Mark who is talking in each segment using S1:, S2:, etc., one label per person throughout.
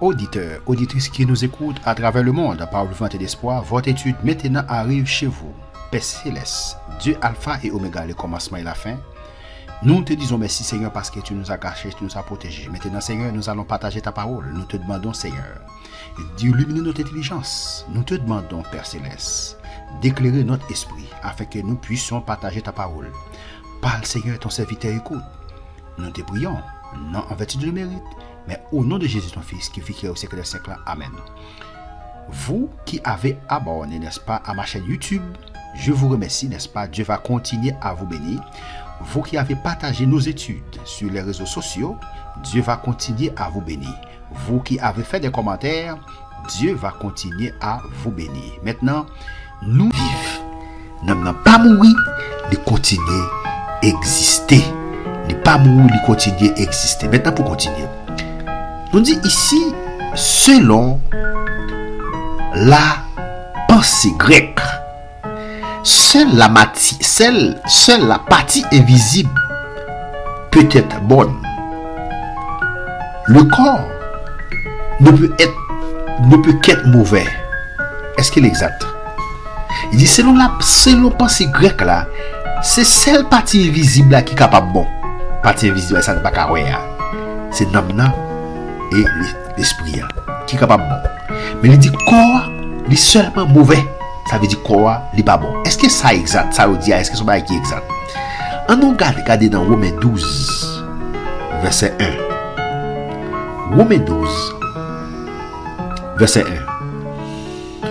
S1: auditeurs, auditrices qui nous écoutent à travers le monde par le vent et d'espoir, votre étude maintenant arrive chez vous. Père Céleste, Dieu Alpha et Oméga, le commencement et la fin. Nous te disons merci Seigneur parce que tu nous as cachés, tu nous as protégés. Maintenant Seigneur, nous allons partager ta parole. Nous te demandons Seigneur d'illuminer notre intelligence. Nous te demandons Père Céleste d'éclairer notre esprit afin que nous puissions partager ta parole. Parle Seigneur, ton serviteur écoute. Nous te prions, non en vertu de mérite, mais au nom de Jésus ton Fils qui vit au siècle des siècles. Amen. Vous qui avez abonné, n'est-ce pas, à ma chaîne YouTube, je vous remercie, n'est-ce pas, Dieu va continuer à vous bénir. Vous qui avez partagé nos études sur les réseaux sociaux, Dieu va continuer à vous bénir. Vous qui avez fait des commentaires, Dieu va continuer à vous bénir. Maintenant, nous vivons. Nous n'avons pas mourir, nous continuer à exister. Nous pas mourir, nous continuer à exister. Maintenant, pour continuer, nous dit ici, selon la pensée grecque, seule la partie invisible peut être bonne. Le corps ne peut qu'être mauvais. Est-ce qu'il est exact? Il dit selon pensée grecque là, c'est celle partie invisible là qui est capable bon. Partie invisible ça n'est pas carré. C'est l'âme et l'esprit qui est capable bon. Mais il dit corps, il est seulement mauvais. Ça veut dire quoi? Il n'est pas bon. Est-ce que ça est exact? Ça veut dire, est-ce que c'est exact? On nous regarde dans Romains 12, verset 1. Romains 12, verset 1.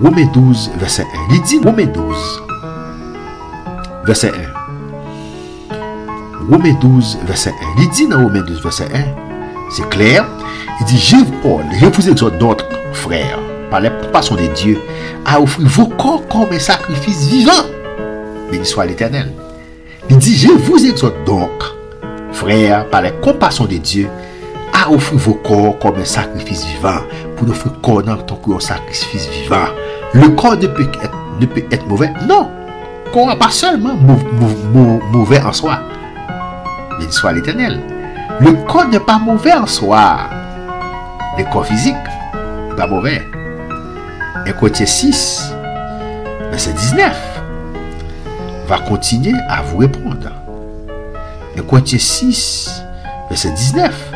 S1: Romains 12, verset 1. Il dit Romains 12, verset 1. Romains 12, verset 1. Il dit dans Romains 12, verset 1, c'est clair. Il dit, je vous exhorte d'autres frères, par la compassion de Dieu, à offrir vos corps comme un sacrifice vivant. Béni soit l'Éternel. Il dit, je vous exhorte donc, frères, par la compassion de Dieu, à offrir vos corps comme un sacrifice vivant. Pour offrir corps dans ton corps un sacrifice vivant. Le corps ne peut être mauvais. Non. Le corps n'est pas seulement mauvais en soi. Béni soit l'Éternel. Le corps n'est pas mauvais en soi. Le corps physique n'est pas mauvais. Et Corinthiens 6, verset 19, va continuer à vous répondre. Et Corinthiens 6, verset 19,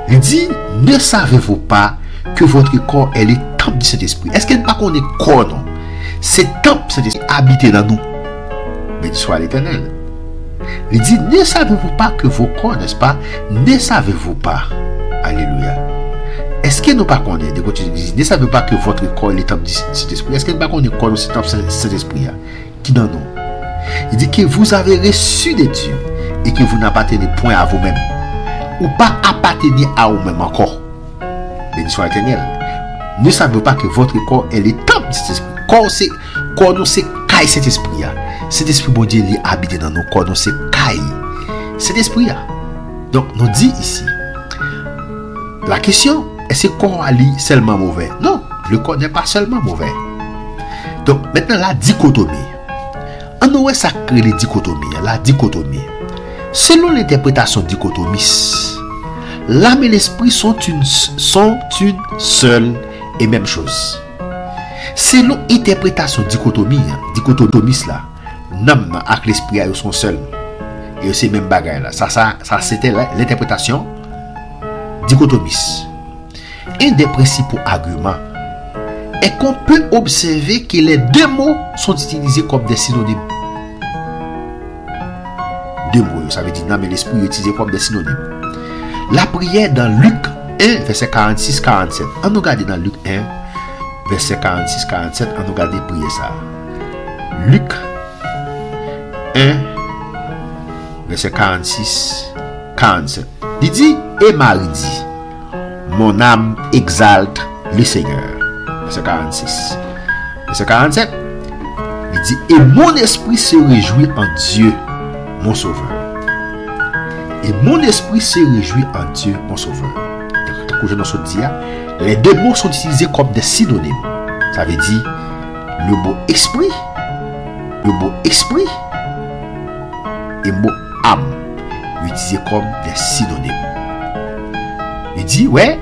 S1: il dit, ne savez-vous pas que votre corps est le temple du Saint-Esprit? Est-ce qu'il n'y a pas qu'on est corps, non? C'est temple du Saint-Esprit habité dans nous. Béni soit l'Éternel. Il dit, ne savez-vous pas que vos corps, n'est-ce pas? Ne savez-vous pas? Alléluia. Est-ce que nous pas connaît de côté ne savez pas que votre corps est le temple du Saint-Esprit? Est-ce que nous pas connaît corps le temple du Saint-Esprit qui dans nous? Il dit que vous avez reçu de Dieu et que vous n'appartenez point à vous-même ou pas appartenir à vous-même encore. Béni soit l'Éternel. Ne savez pas que votre corps est le temple du Saint-Esprit. Corps nous c'est caille cet esprit là. Cet esprit bon Dieu il habite dans nos corps, nous c'est caille cet esprit là. Donc nous dit ici la question, est-ce que le corps est seulement mauvais? Non, le corps n'est pas seulement mauvais. Donc maintenant la dichotomie. On a ça crée les dichotomies. La dichotomie. Selon l'interprétation dichotomiste, l'âme et l'esprit sont une seule et même chose. Selon l'interprétation dichotomiste là, l'âme et l'esprit sont seuls. Et c'est même bagaille là. Ça c'était l'interprétation dichotomiste. Un des principaux arguments est qu'on peut observer que les deux mots sont utilisés comme des synonymes. Deux mots, ça veut dire l'âme et l'esprit utilisés comme des synonymes. La prière dans Luc 1, verset 46-47. On nous regarde dans Luc 1, verset 46-47. On nous regarde prier ça. Luc 1, verset 46-47. Il dit, et Marie dit, mon âme exalte le Seigneur. Verset 46. Verset 47. Il dit, et mon esprit se réjouit en Dieu, mon sauveur. Et mon esprit se réjouit en Dieu, mon sauveur. Les deux mots sont utilisés comme des synonymes. Ça veut dire le mot esprit et le mot âme, utilisés comme des synonymes. Il dit, ouais,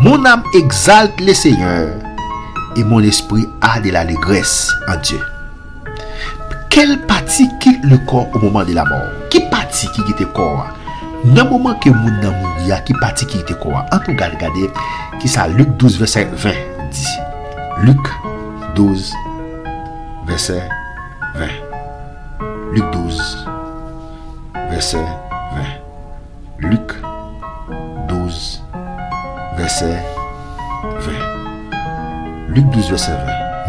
S1: Mon âme exalte le Seigneur et mon esprit a de l'allégresse en Dieu. Quelle partie quitte le corps au moment de la mort? Qui partie qui quitte le corps? Dans le moment que mon âme mourir, qui partie qui quitte le corps? En tout cas, regardez qui ça, Luc 12, verset 20 dit. Luc 12, verset 20. Luc 12, verset 20. Luc 12, verset 20. Luc 12, verset 20.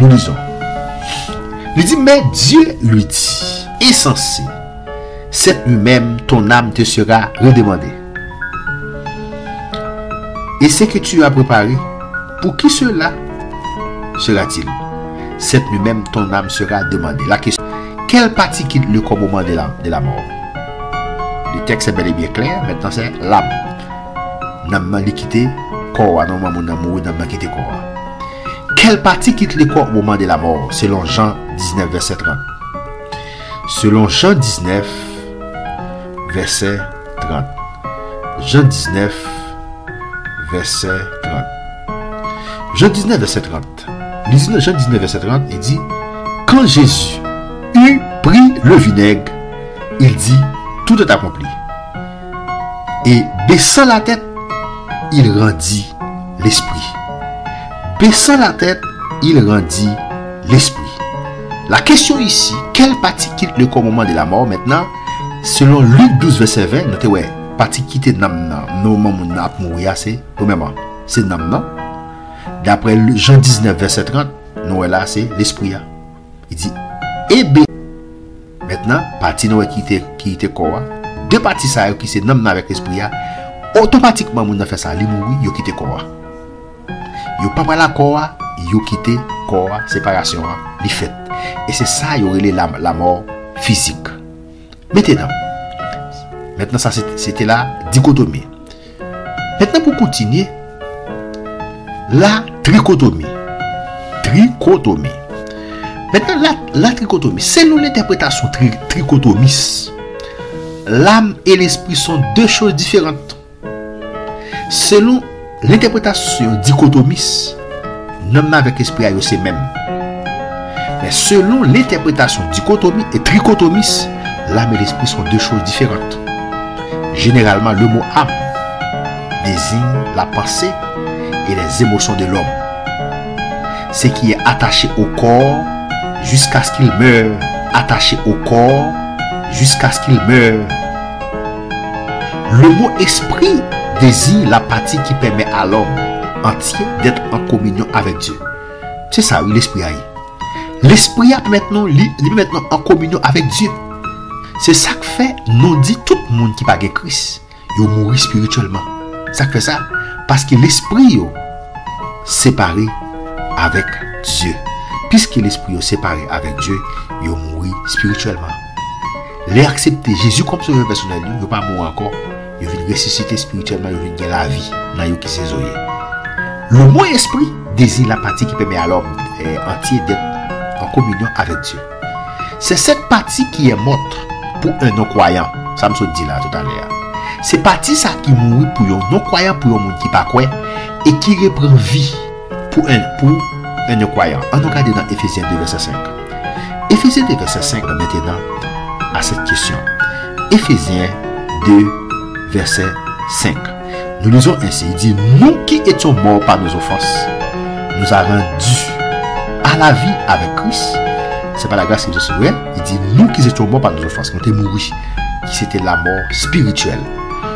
S1: Nous lisons. Il dit, mais Dieu lui dit, insensé, cette nuit même ton âme te sera redemandée. Et ce que tu as préparé, pour qui cela sera-t-il? Cette nuit même ton âme sera demandée. La question, quelle partie quitte le corps au moment de la mort? Le texte est bel et bien clair, maintenant c'est l'âme. N'âme quitté corps, non mon amour, n'âme quitté corps. Quelle partie quitte le corps au moment de la mort? Selon Jean 19, verset 30. Selon Jean 19, verset 30. Jean 19, verset 30. Jean 19, verset 30. Jean 19, verset 30, il dit, quand Jésus eut pris le vinaigre, il dit, tout est accompli. Et baissant la tête, il rendit l'esprit. Baissant la tête, il rendit l'esprit. La question ici, quelle partie quitte le corps au moment de la mort? Maintenant, selon Luc 12, verset 20, notez, ouais, partie quitte Namna, non, mon ap mourir, c'est, premièrement, c'est Namna. D'après Jean 19, verset 30, nous, là, c'est l'esprit. Il dit, et B. Maintenant, partie nous qui était corps, deux parties ça, qui c'est Namna avec l'esprit, automatiquement, mon a fait ça, il mourit, il quitte corps. Yo pas la corps, yo quitté corps, séparation, les fait. Et c'est ça yo relé la mort physique. Maintenant ça c'était la dichotomie. Maintenant pour continuer la trichotomie. Maintenant la trichotomie, selon l'interprétation trichotomiste, l'âme et l'esprit sont deux choses différentes. Selon l'interprétation dichotomiste, l'homme avec esprit c'est même. Mais selon l'interprétation dichotomie et trichotomiste, l'âme et l'esprit sont deux choses différentes. Généralement, le mot âme désigne la pensée et les émotions de l'homme. Ce qui est attaché au corps jusqu'à ce qu'il meure. Attaché au corps jusqu'à ce qu'il meure. Le mot esprit désigne la partie qui permet à l'homme entier d'être en communion avec Dieu. C'est ça, oui, l'esprit a. L'esprit a maintenant, maintenant en communion avec Dieu. C'est ça que fait, nous dit tout le monde qui n'a pas Christ, il mourit spirituellement. Ça fait ça, parce que l'esprit est séparé avec Dieu. Puisque l'esprit est séparé avec Dieu, il mourit spirituellement. Les accepter Jésus comme sauveur personnel, il ne va pas mourir encore. Il vient ressusciter spirituellement, il vient gagner la vie dans le qui s'est zoé. Le mot esprit désigne la partie qui permet à l'homme entier d'être en communion avec Dieu. C'est cette partie qui est morte pour un non-croyant. Ça me dit là tout à l'heure. C'est partie ça qui mourit pour un non-croyant, pour un monde qui pas croit et qui reprend vie pour un non-croyant. On regarde dans Éphésiens 2, verset 5. Éphésiens 2, verset 5 maintenant à cette question. Éphésiens 2, verset 5. Nous lisons ainsi, il dit, nous qui étions morts par nos offenses, nous a rendus à la vie avec Christ. C'est pas la grâce qui nous a sauvés. Il dit, nous qui étions morts par nos offenses, nous étions morts, qui c'était la mort spirituelle.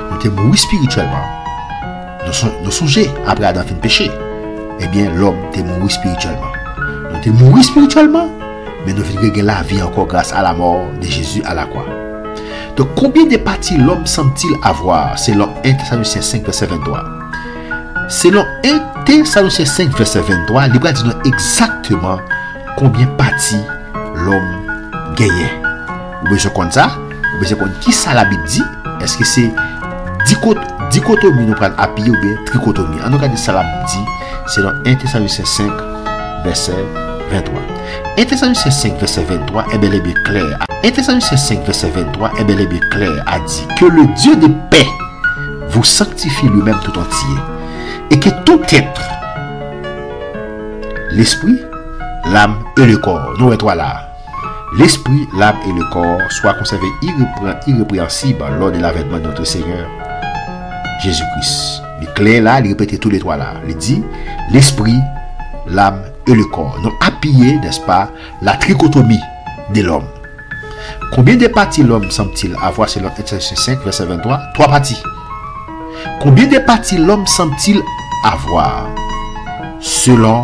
S1: Nous étions morts spirituellement. Nous songeons après Adam fin péché. Eh bien, l'homme était mort spirituellement. Nous étions morts spirituellement, mais nous avons gagné la vie encore grâce à la mort de Jésus à la croix. Donc, combien de parties l'homme semble-t-il avoir selon 1 Thessaloniciens 5, verset 23? Selon 1 Thessaloniciens 5, verset 23, il va dire exactement combien de parties l'homme gagne. Vous voyez comme ça? Vous voyez qui ça la Bible dit? Est-ce que c'est dichotomie nous prend appui ou bien trichotomie? En tout cas, ça la Bible dit selon 1 Thessaloniciens 5, verset 23. 1 Thessaloniciens 5, verset 23 est bel et bien clair. 1 Thessaloniciens 5, verset 23 est bel et bien clair, a dit que le Dieu de paix vous sanctifie lui-même tout entier. et que tout être, l'esprit, l'âme et le corps, nous trois là, l'esprit, l'âme et le corps soient conservés irrépréhensibles lors de l'avènement de notre Seigneur Jésus-Christ. Le clair là, il répète tous les trois là. Il dit l'esprit, l'âme et le corps. Nous appuyons, n'est-ce pas, la trichotomie de l'homme. Combien de parties l'homme semble-t-il avoir selon Ephésiens 5, verset 23? 3 parties. Combien de parties l'homme semble-t-il avoir selon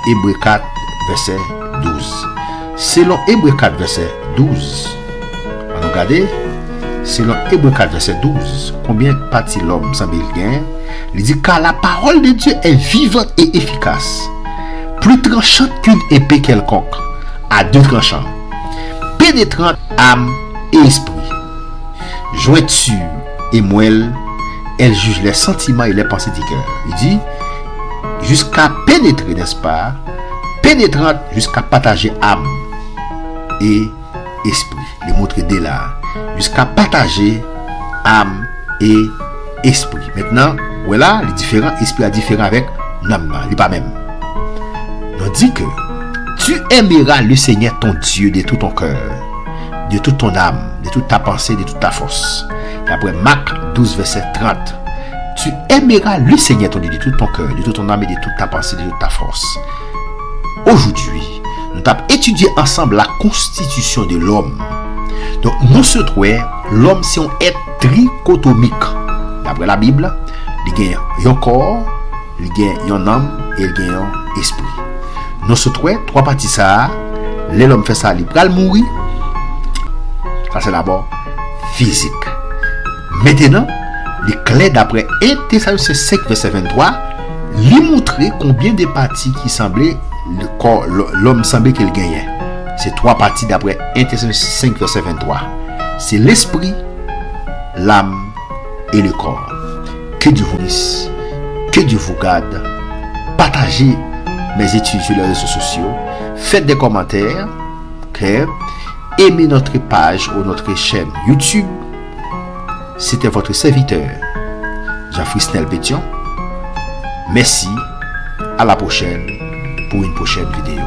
S1: Hébreux 4, verset 12? Selon Hébreux 4, verset 12. On va regarder. Selon Hébreux 4, verset 12. Combien de parties l'homme semble-t-il gagner? Il dit car la parole de Dieu est vivante et efficace, plus tranchante qu'une épée quelconque, à deux tranchants, pénétrante âme et esprit, jointure et moelle, elle juge les sentiments et les pensées du cœur. Il dit jusqu'à pénétrer, n'est-ce pas, pénétrante jusqu'à partager âme et esprit. Les montrer dès là, jusqu'à partager âme et esprit. Maintenant, voilà, les différents esprits sont différents avec l'âme, il n'est pas même. On dit que tu aimeras le Seigneur ton Dieu de tout ton cœur, de toute ton âme, de toute ta pensée, de toute ta force. Et après Marc 12, verset 30, tu aimeras le Seigneur ton Dieu de tout ton cœur, de toute ton âme et de toute ta pensée, de toute ta force. Aujourd'hui, nous avons étudié ensemble la constitution de l'homme. Donc, nous se trouvons, l'homme, c'est un être trichotomique. D'après la Bible, il y a un corps, il y a une âme et il y a un esprit. Nous se trouvons, trois parties ça, l'homme fait ça, il va mourir. Ça, c'est d'abord physique. Maintenant, les clés d'après 1 Thessaloniciens 5, verset 23, lui montrer combien de parties qui semblaient l'homme semblait qu'il gagnait. C'est trois parties d'après 1 Thessaloniciens 5, verset 23. C'est l'esprit, l'âme et le corps. Que Dieu vous bénisse, que Dieu vous garde. Partagez mes études sur les réseaux sociaux. Faites des commentaires. Aimez notre page ou notre chaîne YouTube. C'était votre serviteur, Geoffrey Snell Pétion. Merci. À la prochaine pour une prochaine vidéo.